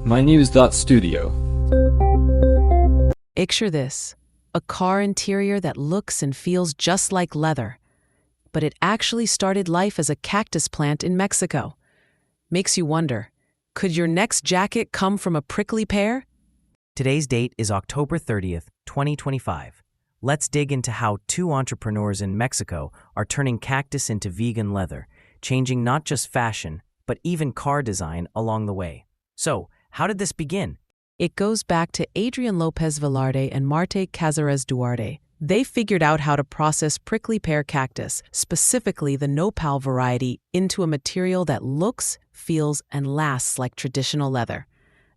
mynews.studio. Picture this, a car interior that looks and feels just like leather, but it actually started life as a cactus plant in Mexico. Makes you wonder, could your next jacket come from a prickly pear? Today's date is October 30th, 2025. Let's dig into how two entrepreneurs in Mexico are turning cactus into vegan leather, changing not just fashion, but even car design along the way. So, how did this begin? It goes back to Adrian Lopez Velarde and Marte Cazares Duarte. They figured out how to process prickly pear cactus, specifically the nopal variety, into a material that looks, feels, and lasts like traditional leather.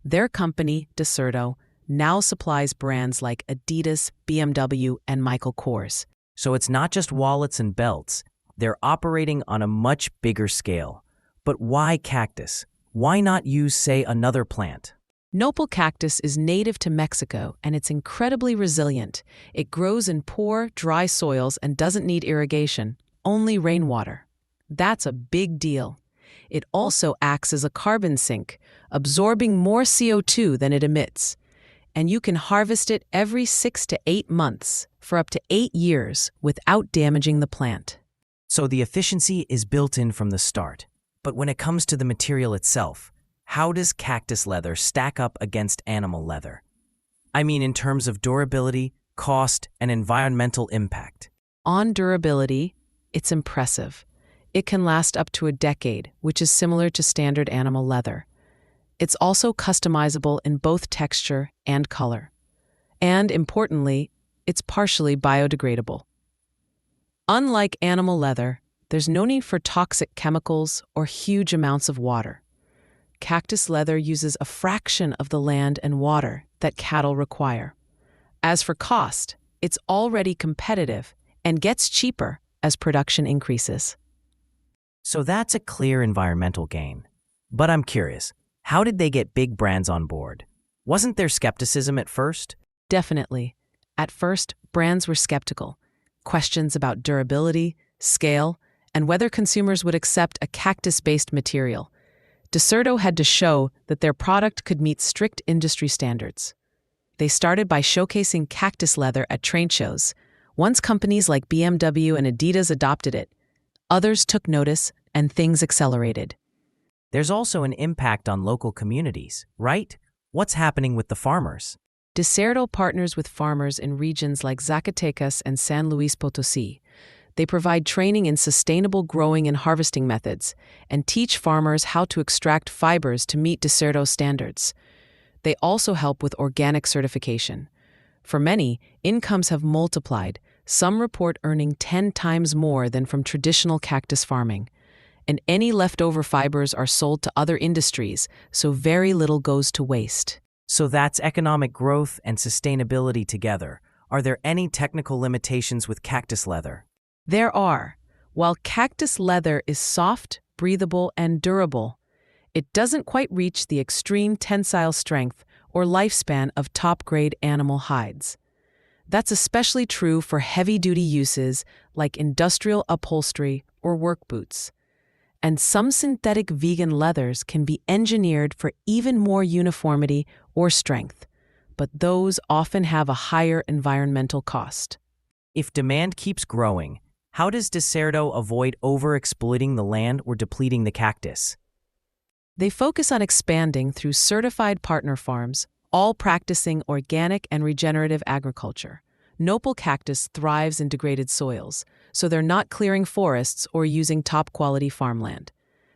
Their company, Desserto, now supplies brands like Adidas, BMW, and Michael Kors. So it's not just wallets and belts. They're operating on a much bigger scale. But why cactus? Why not use, say, another plant? Nopal cactus is native to Mexico, and it's incredibly resilient. It grows in poor, dry soils and doesn't need irrigation, only rainwater. That's a big deal. It also acts as a carbon sink, absorbing more CO2 than it emits. And you can harvest it every 6 to 8 months for up to 8 years without damaging the plant. So the efficiency is built in from the start. But when it comes to the material itself, how does cactus leather stack up against animal leather? I mean, in terms of durability, cost, and environmental impact. On durability, it's impressive. It can last up to a decade, which is similar to standard animal leather. It's also customizable in both texture and color. And importantly, it's partially biodegradable. Unlike animal leather, there's no need for toxic chemicals or huge amounts of water. Cactus leather uses a fraction of the land and water that cattle require. As for cost, it's already competitive and gets cheaper as production increases. So that's a clear environmental gain. But I'm curious, how did they get big brands on board? Wasn't there skepticism at first? Definitely. At first, brands were skeptical. Questions about durability, scale, and whether consumers would accept a cactus-based material. Desserto had to show that their product could meet strict industry standards. They started by showcasing cactus leather at trade shows. Once companies like BMW and Adidas adopted it, others took notice and things accelerated. There's also an impact on local communities, right? What's happening with the farmers? Desserto partners with farmers in regions like Zacatecas and San Luis Potosí. They provide training in sustainable growing and harvesting methods and teach farmers how to extract fibers to meet Desserto standards. They also help with organic certification. For many, incomes have multiplied. Some report earning 10 times more than from traditional cactus farming. And any leftover fibers are sold to other industries, so very little goes to waste. So that's economic growth and sustainability together. Are there any technical limitations with cactus leather? There are. While cactus leather is soft, breathable, and durable, it doesn't quite reach the extreme tensile strength or lifespan of top-grade animal hides. That's especially true for heavy-duty uses like industrial upholstery or work boots. And some synthetic vegan leathers can be engineered for even more uniformity or strength, but those often have a higher environmental cost. If demand keeps growing, how does Desserto avoid overexploiting the land or depleting the cactus? They focus on expanding through certified partner farms, all practicing organic and regenerative agriculture. Nopal cactus thrives in degraded soils, so they're not clearing forests or using top-quality farmland.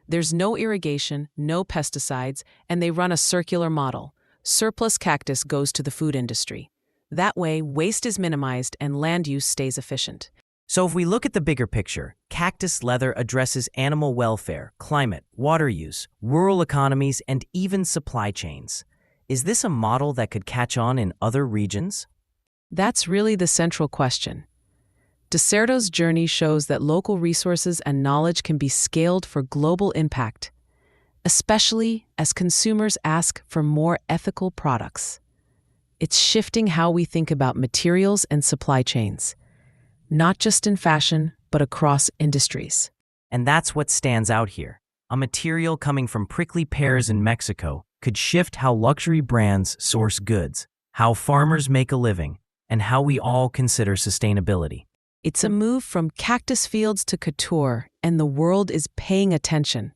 There's no irrigation, no pesticides, and they run a circular model. Surplus cactus goes to the food industry. That way, waste is minimized and land use stays efficient. So if we look at the bigger picture, cactus leather addresses animal welfare, climate, water use, rural economies, and even supply chains. Is this a model that could catch on in other regions? That's really the central question. Desserto's journey shows that local resources and knowledge can be scaled for global impact, especially as consumers ask for more ethical products. It's shifting how we think about materials and supply chains, not just in fashion, but across industries. And that's what stands out here. A material coming from prickly pears in Mexico could shift how luxury brands source goods, how farmers make a living, and how we all consider sustainability. It's a move from cactus fields to couture, and the world is paying attention.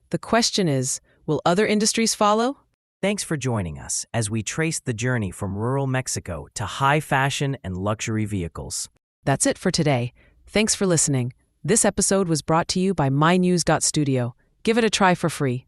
The question is, will other industries follow? Thanks for joining us as we trace the journey from rural Mexico to high fashion and luxury vehicles. That's it for today. Thanks for listening. This episode was brought to you by mynews.studio. Give it a try for free.